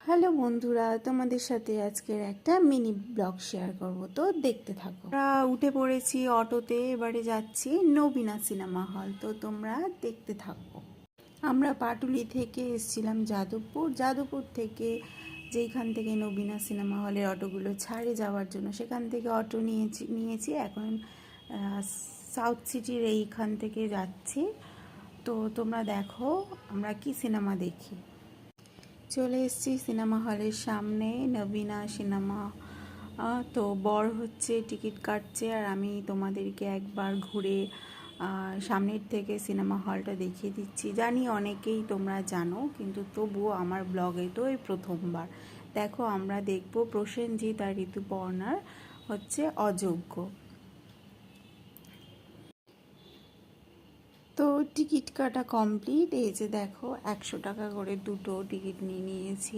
Hello বন্ধুরা, তোমাদের সাথে আজকের একটা মিনি ব্লগ শেয়ার করব, তো দেখতে থাকো। আমরা উঠে পড়েছি অটোতে, এবারে যাচ্ছি নবীনা সিনেমা হল, তো তোমরা দেখতে থাকো। আমরা পাটুলি থেকে এসেছিলাম যাদবপুর থেকে যেইখান থেকে নবীনা সিনেমা হলের অটোগুলো ছাড়ে যাওয়ার জন্য, সেখান থেকে অটো নিয়েছি এখন সাউথ সিটির এইখান থেকে যাচ্ছি। তো তোমরা দেখো আমরা কি সিনেমা দেখি। চলে এসেছি সিনেমা হলের সামনে, নবীনা সিনেমা। তো বর হচ্ছে টিকিট কাটছে, আর আমি তোমাদেরকে একবার ঘুরে সামনের থেকে সিনেমা হলটা দেখিয়ে দিচ্ছি। জানি অনেকেই তোমরা জানো, কিন্তু তবুও আমার ব্লগে তো এই প্রথমবার। দেখো আমরা দেখব প্রসেনজিৎ আর ঋতুপর্ণার হচ্ছে অযোগ্য। তো টিকিট কাটা কমপ্লিট। এই যে দেখো 100 টাকা করে দুটো টিকিট নিয়েছি।